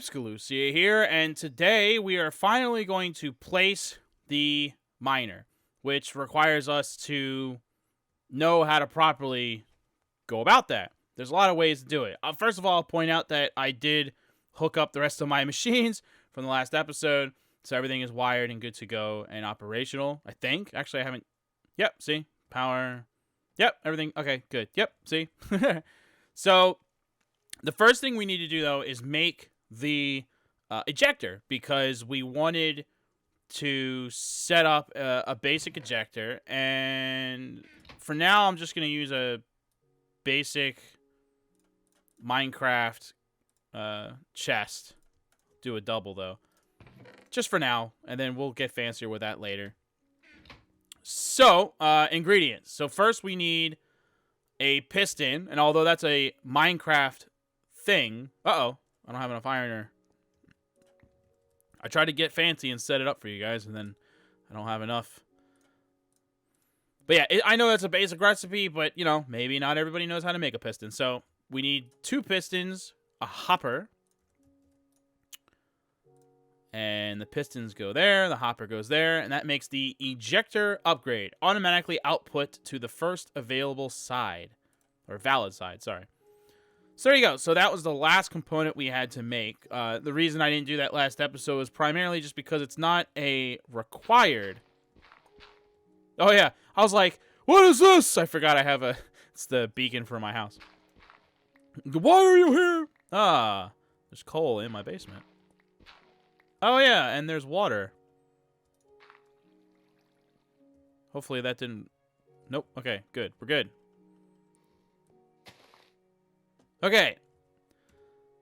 Peeps Galucia here, and today we are finally going to place the miner, which requires us to know how to properly go about that. There's a lot of ways to do it. First of all, I'll point out that I did hook up the rest of my machines from the last episode, so everything is wired and good to go and operational, I think. Actually, I haven't... Yep, see? Power... Yep, everything... Okay, good. Yep, see? So, the first thing we need to do, though, is make the ejector, because we wanted to set up a basic ejector, and for now, I'm just going to use a basic Minecraft chest. Do a double, though. Just for now, and then we'll get fancier with that later. So, ingredients. So first we need a piston, and although that's a Minecraft thing... Uh-oh, I don't have enough iron ore. I tried to get fancy and set it up for you guys, and then I don't have enough. But yeah, I know that's a basic recipe, but, you know, maybe not everybody knows how to make a piston. So, we need 2 pistons, a hopper, and the pistons go there, the hopper goes there, and that makes the ejector upgrade automatically output to the first available side. Or valid side, sorry. So there you go. So that was the last component we had to make. The reason I didn't do that last episode is primarily just because it's not a required... Oh yeah, I was like, what is this? I forgot I have a... It's the beacon for my house. Why are you here? Ah, there's coal in my basement. Oh, yeah, and there's water. Hopefully that didn't... Nope. Okay, good. We're good. Okay.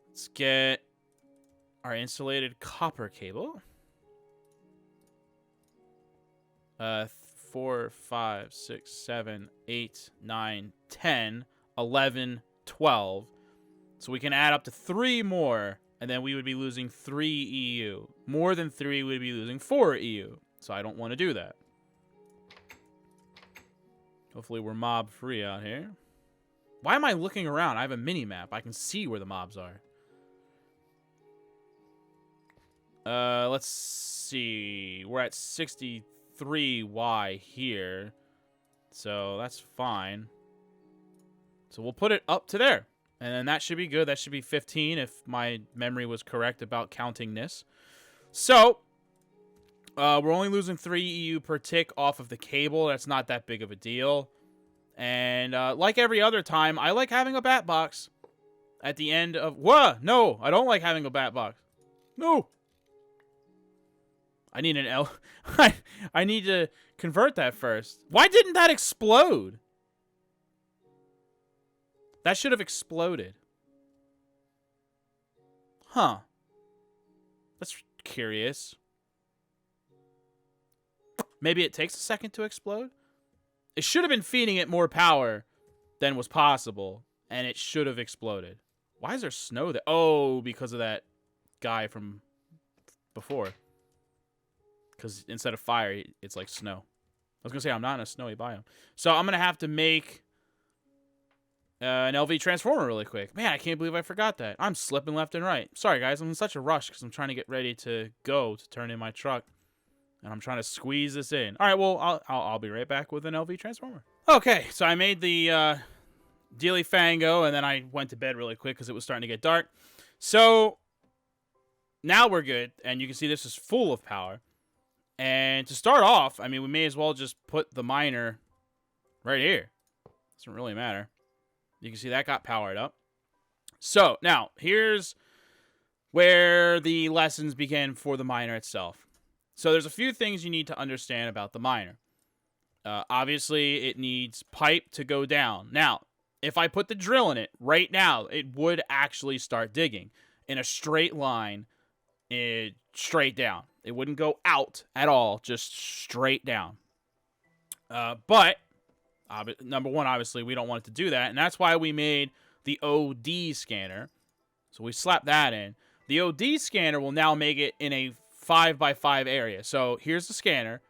Let's get our insulated copper cable. 4, 5, 6, 7, 8, 9, 10, 11, 12. So we can add up to 3 more. And then we would be losing 3 EU. More than 3, we would be losing 4 EU. So I don't want to do that. Hopefully we're mob-free out here. Why am I looking around? I have a mini-map. I can see where the mobs are. Let's see. We're at 63Y here. So that's fine. So we'll put it up to there. And then that should be good. That should be 15 if my memory was correct about counting this. So, we're only losing 3 EU per tick off of the cable. That's not that big of a deal. And like every other time, I like having a bat box at the end of... Whoa! No! I don't like having a bat box. No! I need an L... I need to convert that first. Why didn't that explode? That should have exploded. Huh. That's curious. Maybe it takes a second to explode? It should have been feeding it more power than was possible, and it should have exploded. Why is there snow there? Oh, because of that guy from before. Because instead of fire, it's like snow. I was going to say, I'm not in a snowy biome. So I'm going to have to make... an LV transformer really quick. Man, I can't believe I forgot that. I'm slipping left and right. Sorry, guys. I'm in such a rush because I'm trying to get ready to go to turn in my truck. And I'm trying to squeeze this in. All right, well, I'll be right back with an LV transformer. Okay, so I made the Dealy Fango, and then I went to bed really quick because it was starting to get dark. So now we're good, and you can see this is full of power. And to start off, I mean, we may as well just put the miner right here. Doesn't really matter. You can see that got powered up. So, now, here's where the lessons begin for the miner itself. So, there's a few things you need to understand about the miner. Obviously, it needs pipe to go down. Now, if I put the drill in it right now, it would actually start digging in a straight line, straight down. It wouldn't go out at all, just straight down. But... number one, obviously, we don't want it to do that, and that's why we made the OD scanner. So we slap that in. The OD scanner will now make it in a 5x5 area. So here's the scanner.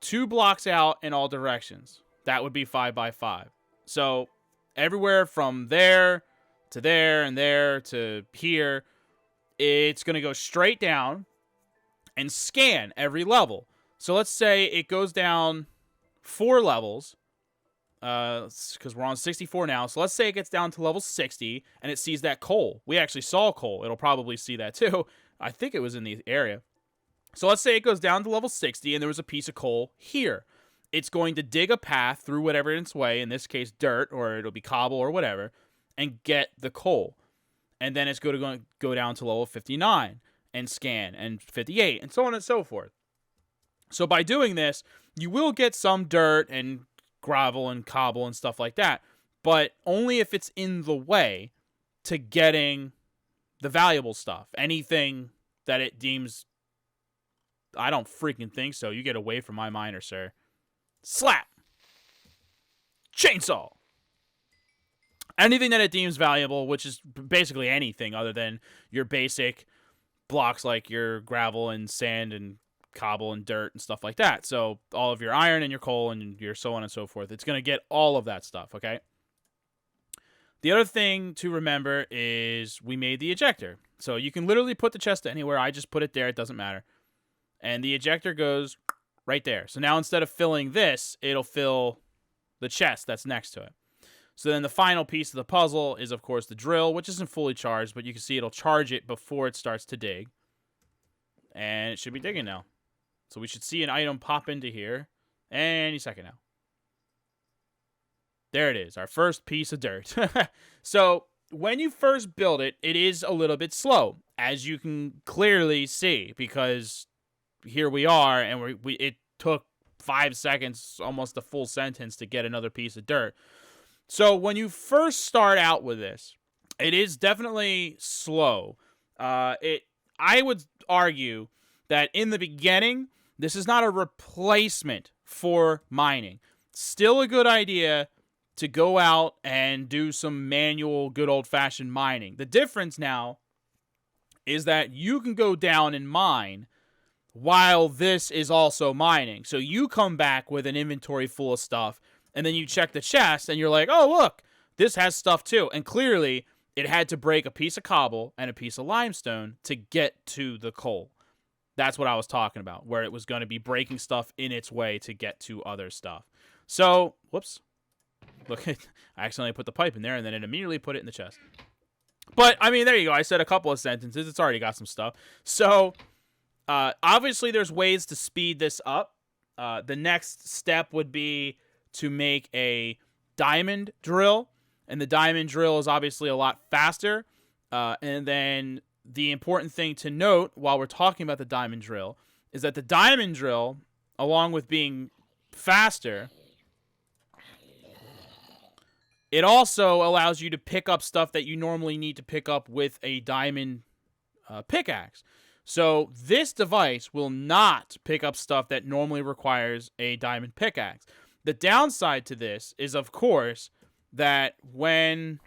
2 blocks out in all directions. That would be 5x5. So everywhere from there to there and there to here it's going to go straight down and scan every level. So let's say it goes down 4 levels, because we're on 64 now. So let's say it gets down to level 60, and it sees that coal. We actually saw coal. It'll probably see that too. I think it was in the area. So let's say it goes down to level 60, and there was a piece of coal here. It's going to dig a path through whatever in its way, in this case dirt, or it'll be cobble or whatever, and get the coal. And then it's going to go down to level 59 and scan, and 58, and so on and so forth. So by doing this, you will get some dirt and gravel and cobble and stuff like that, but only if it's in the way to getting the valuable stuff. Anything that it deems... I don't freaking think so. You get away from my miner, sir. Slap! Chainsaw! Anything that it deems valuable, which is basically anything other than your basic blocks like your gravel and sand and cobble and dirt and stuff like that. So all of your iron and your coal and your so on and so forth. It's going to get all of that stuff, okay? The other thing to remember is we made the ejector. So you can literally put the chest anywhere. I just put it there. It doesn't matter. And the ejector goes right there. So now instead of filling this, it'll fill the chest that's next to it. So then the final piece of the puzzle is, of course, the drill, which isn't fully charged, but you can see it'll charge it before it starts to dig. And it should be digging now. So we should see an item pop into here any second now. There it is, our first piece of dirt. So when you first build it, it is a little bit slow, as you can clearly see, because here we are, and it took 5 seconds, almost a full sentence, to get another piece of dirt. So when you first start out with this, it is definitely slow. I would argue that in the beginning, this is not a replacement for mining. Still a good idea to go out and do some manual, good old-fashioned mining. The difference now is that you can go down and mine while this is also mining. So you come back with an inventory full of stuff, and then you check the chest, and you're like, oh, look, this has stuff too. And clearly, it had to break a piece of cobble and a piece of limestone to get to the coal. That's what I was talking about, where it was going to be breaking stuff in its way to get to other stuff. So, whoops. Look, I accidentally put the pipe in there, and then it immediately put it in the chest. But, I mean, there you go. I said a couple of sentences. It's already got some stuff. So, obviously, there's ways to speed this up. The next step would be to make a diamond drill, and the diamond drill is obviously a lot faster. And then the important thing to note while we're talking about the diamond drill is that the diamond drill, along with being faster, it also allows you to pick up stuff that you normally need to pick up with a diamond pickaxe. So this device will not pick up stuff that normally requires a diamond pickaxe. The downside to this is, of course, that when...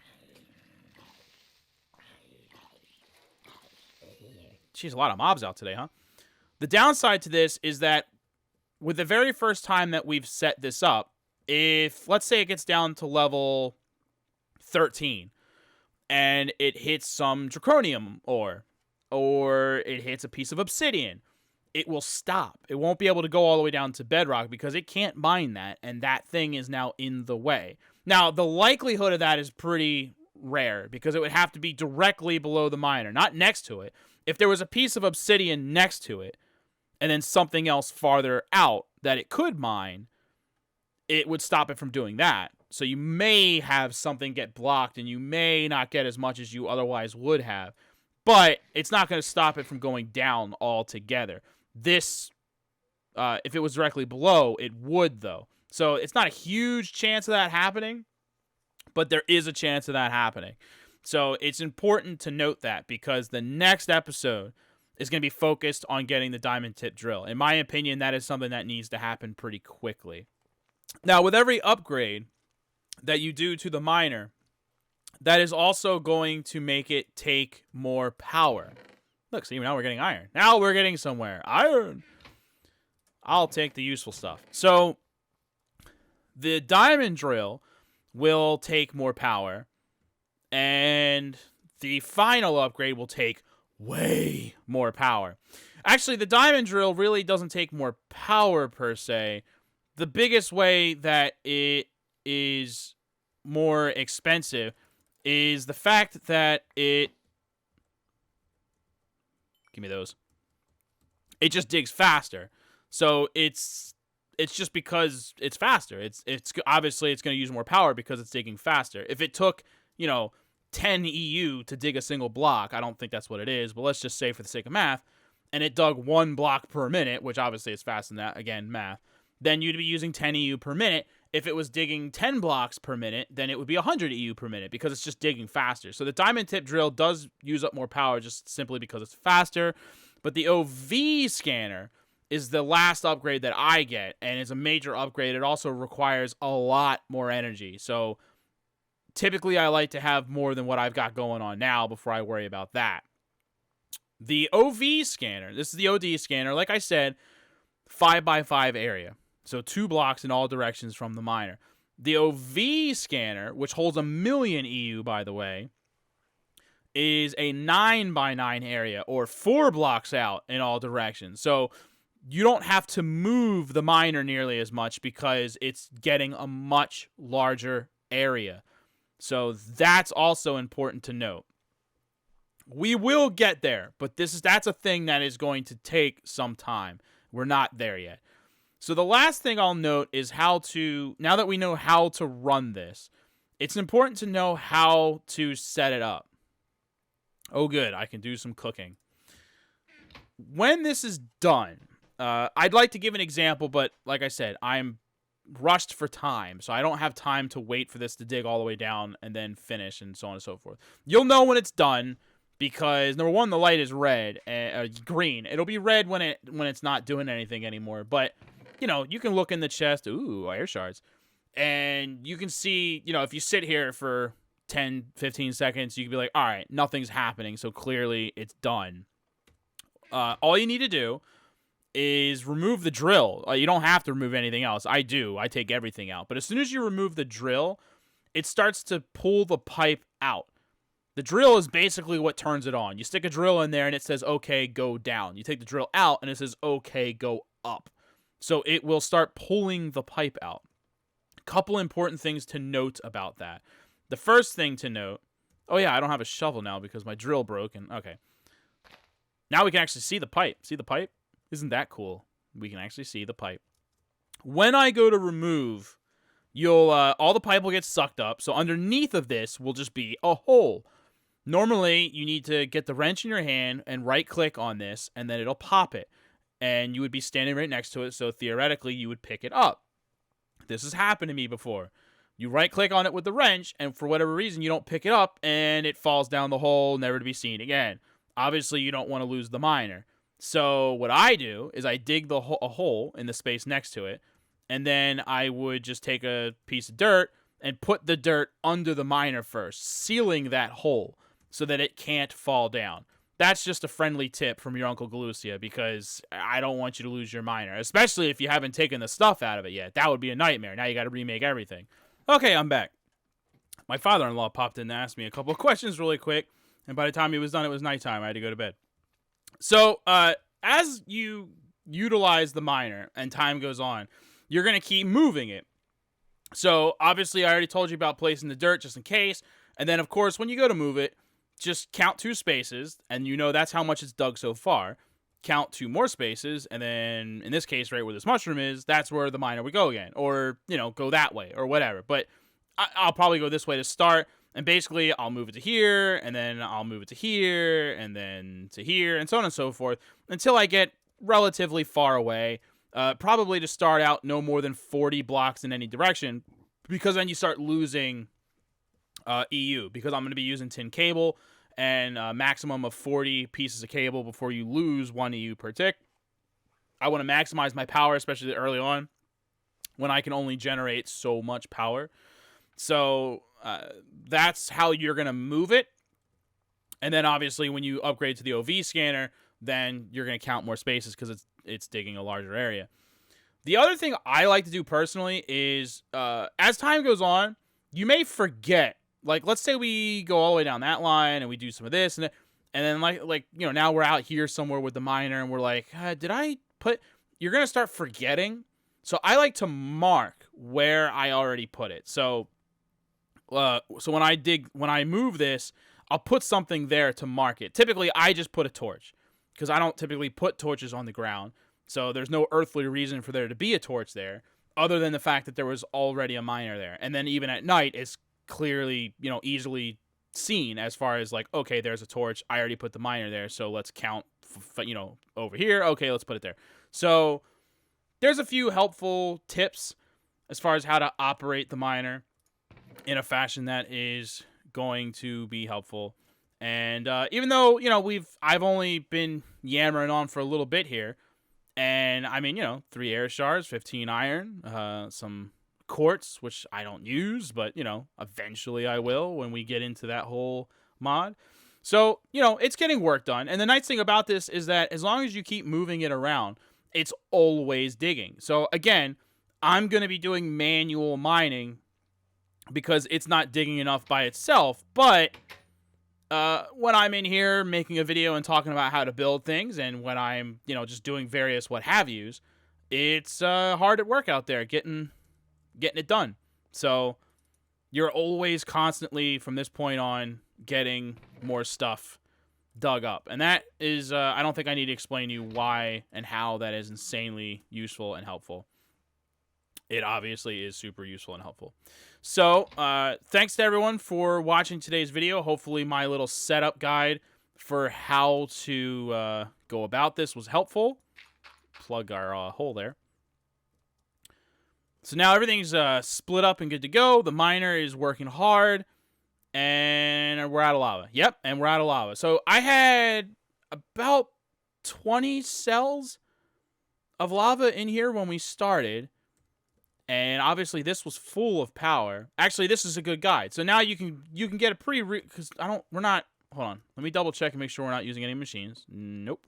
Jeez, a lot of mobs out today, huh? The downside to this is that with the very first time that we've set this up, if, let's say it gets down to level 13, and it hits some draconium ore, or it hits a piece of obsidian, it will stop. It won't be able to go all the way down to bedrock because it can't mine that, and that thing is now in the way. Now, the likelihood of that is pretty rare because it would have to be directly below the miner, not next to it. If there was a piece of obsidian next to it, and then something else farther out that it could mine, it would stop it from doing that. So you may have something get blocked, and you may not get as much as you otherwise would have. But it's not going to stop it from going down altogether. This, if it was directly below, it would, though. So it's not a huge chance of that happening, but there is a chance of that happening. So it's important to note that because the next episode is going to be focused on getting the diamond tip drill. In my opinion, that is something that needs to happen pretty quickly. Now, with every upgrade that you do to the miner, that is also going to make it take more power. Look, see, now we're getting iron. Now we're getting somewhere. Iron! I'll take the useful stuff. So, the diamond drill will take more power, and the final upgrade will take way more power. Actually, the diamond drill really doesn't take more power per se. The biggest way that it is more expensive is the fact that it... Give me those. It just digs faster. So it's just because it's faster. It's obviously it's going to use more power because it's digging faster. If it took, 10 EU to dig a single block, I don't think that's what it is, but let's just say for the sake of math, and it dug 1 block per minute, which obviously is faster than that, again, math, then you'd be using 10 EU per minute. If it was digging 10 blocks per minute, then it would be 100 EU per minute because it's just digging faster. So the diamond tip drill does use up more power just simply because it's faster, but the OV scanner is the last upgrade that I get, and it's a major upgrade. It also requires a lot more energy. So typically I like to have more than what I've got going on now before I worry about that. The OV scanner, this is the OD scanner, like I said, 5x5 area. So 2 blocks in all directions from the miner. The OV scanner, which holds 1,000,000 EU, by the way, is a 9x9 area, or 4 blocks out in all directions. So you don't have to move the miner nearly as much because it's getting a much larger area. So that's also important to note. We will get there, but that's a thing that is going to take some time. We're not there yet. So the last thing I'll note is now that we know how to run this, it's important to know how to set it up. Oh, good. I can do some cooking. When this is done, I'd like to give an example, but like I said, I'm rushed for time, so I don't have time to wait for this to dig all the way down and then finish and so on and so forth. You'll know when it's done because, number one, the light is green. It'll be red when it's not doing anything anymore, but you can look in the chest. Ooh, air shards. And you can see, if you sit here for 10, 15 seconds, you can be like, all right, nothing's happening, so clearly it's done. All you need to do is remove the drill. You don't have to remove anything else. I do. I take everything out. But as soon as you remove the drill, it starts to pull the pipe out. The drill is basically what turns it on. You stick a drill in there and it says, okay, go down. You take the drill out and it says, okay, go up. So it will start pulling the pipe out. Couple important things to note about that. The first thing to note, oh yeah, I don't have a shovel now because my drill broke. And okay. Now we can actually see the pipe. See the pipe? Isn't that cool? We can actually see the pipe. When I go to remove, all the pipe will get sucked up. So underneath of this will just be a hole. Normally, you need to get the wrench in your hand and right-click on this, and then it'll pop it. And you would be standing right next to it, so theoretically, you would pick it up. This has happened to me before. You right-click on it with the wrench, and for whatever reason, you don't pick it up, and it falls down the hole, never to be seen again. Obviously, you don't want to lose the miner. So what I do is I dig a hole in the space next to it, and then I would just take a piece of dirt and put the dirt under the miner first, sealing that hole so that it can't fall down. That's just a friendly tip from your Uncle Galucia because I don't want you to lose your miner, especially if you haven't taken the stuff out of it yet. That would be a nightmare. Now you got to remake everything. Okay, I'm back. My father-in-law popped in and asked me a couple of questions really quick, and by the time he was done, it was nighttime. I had to go to bed. So, as you utilize the miner and time goes on, you're going to keep moving it. So, obviously, I already told you about placing the dirt just in case. And then, of course, when you go to move it, just count 2 spaces, and that's how much it's dug so far. Count 2 more spaces, and then, in this case, right where this mushroom is, that's where the miner would go again. Or, go that way, or whatever. But I'll probably go this way to start. And basically, I'll move it to here, and then I'll move it to here, and then to here, and so on and so forth, until I get relatively far away. Probably to start out, no more than 40 blocks in any direction, because then you start losing EU, because I'm going to be using tin cable, and a maximum of 40 pieces of cable before you lose 1 EU per tick. I want to maximize my power, especially early on, when I can only generate so much power. So that's how you're going to move it. And then obviously when you upgrade to the OV scanner, then you're going to count more spaces because it's digging a larger area. The other thing I like to do personally is as time goes on, you may forget. Like, let's say we go all the way down that line and we do some of this. And And then now we're out here somewhere with the miner, and we're like, did I put? You're gonna start forgetting. So I like to mark where I already put it. So when I move this, I'll put something there to mark it. Typically, I just put a torch because I don't typically put torches on the ground. So there's no earthly reason for there to be a torch there, other than the fact that there was already a miner there. And then even at night, it's clearly, easily seen as far as like, okay, there's a torch. I already put the miner there, so let's count, over here. Okay, let's put it there. So there's a few helpful tips as far as how to operate the miner in a fashion that is going to be helpful. And even though, I've only been yammering on for a little bit here, and 3 air shards, 15 iron, some quartz, which I don't use, but, eventually I will when we get into that whole mod. So, it's getting work done. And the nice thing about this is that as long as you keep moving it around, it's always digging. So, again, I'm going to be doing manual mining because it's not digging enough by itself. But when I'm in here making a video and talking about how to build things, and when I'm, just doing various what have yous, it's hard at work out there getting it done. So you're always constantly, from this point on, getting more stuff dug up. And that is, I don't think I need to explain to you why and how that is insanely useful and helpful. It obviously is super useful and helpful. So, thanks to everyone for watching today's video. Hopefully my little setup guide for how to go about this was helpful. Plug our hole there. So now everything's split up and good to go. The miner is working hard. And we're out of lava. Yep, and we're out of lava. So I had about 20 cells of lava in here when we started. And obviously this was full of power. Actually, this is a good guide. So now you can get a pretty because hold on. Let me double check and make sure we're not using any machines. Nope.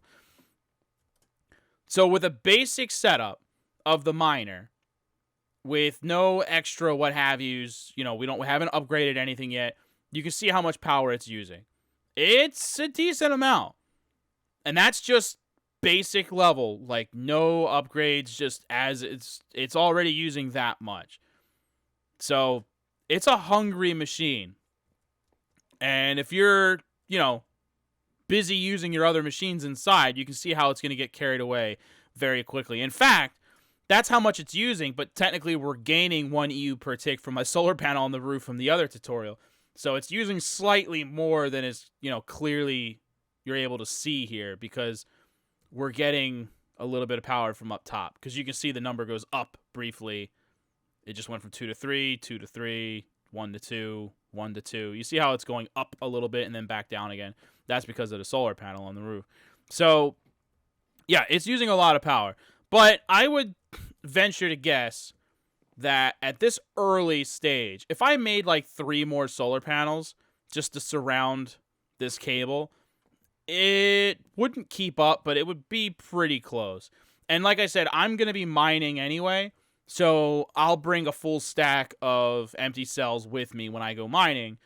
So with a basic setup of the miner, with no extra what have yous, we haven't upgraded anything yet. You can see how much power it's using. It's a decent amount. And that's just basic level, like no upgrades, just as it's already using that much. So it's a hungry machine. And if you're, busy using your other machines inside, you can see how it's going to get carried away very quickly. In fact, that's how much it's using, but technically we're gaining 1 EU per tick from a solar panel on the roof from the other tutorial. So it's using slightly more than is, clearly you're able to see here, because we're getting a little bit of power from up top. Because you can see the number goes up briefly. It just went from 2 to 3, 2 to 3, 1 to 2, 1 to 2. You see how it's going up a little bit and then back down again. That's because of the solar panel on the roof. So, yeah, it's using a lot of power. But I would venture to guess that at this early stage, if I made like 3 more solar panels just to surround this cable, it wouldn't keep up, but it would be pretty close. And like I said, I'm going to be mining anyway, so I'll bring a full stack of empty cells with me when I go mining,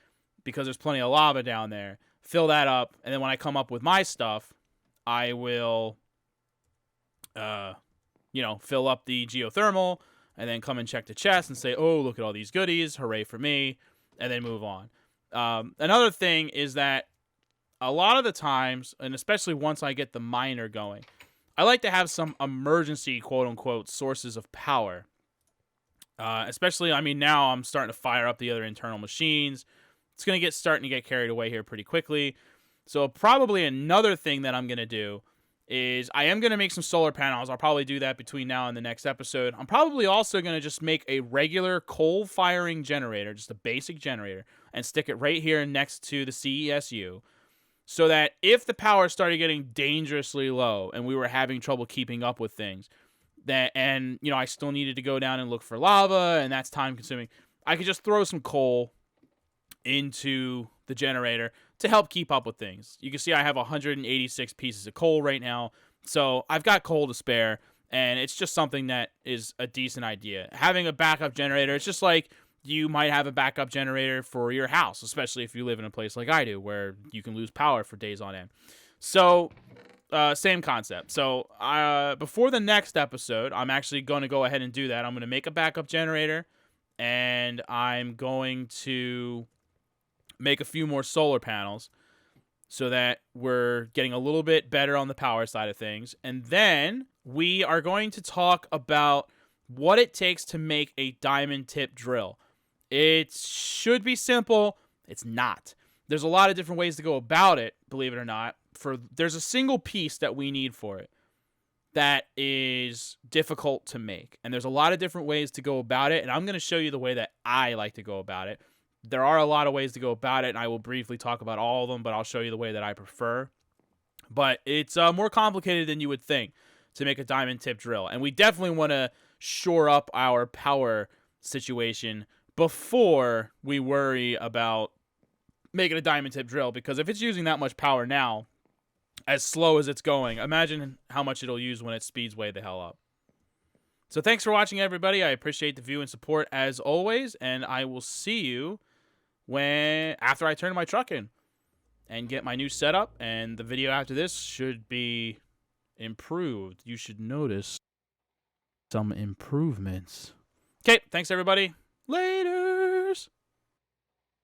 because there's plenty of lava down there. Fill that up, and then when I come up with my stuff, I will, fill up the geothermal, and then come and check the chest and say, oh, look at all these goodies, hooray for me, and then move on. Another thing is that a lot of the times, and especially once I get the miner going, I like to have some emergency, quote-unquote, sources of power. Especially, now I'm starting to fire up the other internal machines. It's starting to get carried away here pretty quickly. So probably another thing that I'm going to do is I am going to make some solar panels. I'll probably do that between now and the next episode. I'm probably also going to just make a regular coal-firing generator, just a basic generator, and stick it right here next to the CESU, so that if the power started getting dangerously low and we were having trouble keeping up with things, and I still needed to go down and look for lava, and that's time-consuming, I could just throw some coal into the generator to help keep up with things. You can see I have 186 pieces of coal right now, so I've got coal to spare, and it's just something that is a decent idea. Having a backup generator, it's just like you might have a backup generator for your house, especially if you live in a place like I do, where you can lose power for days on end. So, same concept. So, before the next episode, I'm actually going to go ahead and do that. I'm going to make a backup generator, and I'm going to make a few more solar panels so that we're getting a little bit better on the power side of things. And then we are going to talk about what it takes to make a diamond tip drill. It should be simple. It's not. There's a lot of different ways to go about it, believe it or not. There's a single piece that we need for it that is difficult to make. And there's a lot of different ways to go about it, and I'm going to show you the way that I like to go about it. There are a lot of ways to go about it, and I will briefly talk about all of them, but I'll show you the way that I prefer. But it's more complicated than you would think to make a diamond tip drill. And we definitely want to shore up our power situation before we worry about making a diamond tip drill, because if it's using that much power now, as slow as it's going, imagine how much it'll use when it speeds way the hell up. So thanks for watching, everybody. I appreciate the view and support as always, and I will see you after I turn my truck in and get my new setup, and the video after this should be improved. You should notice some improvements. Okay, thanks everybody. Later.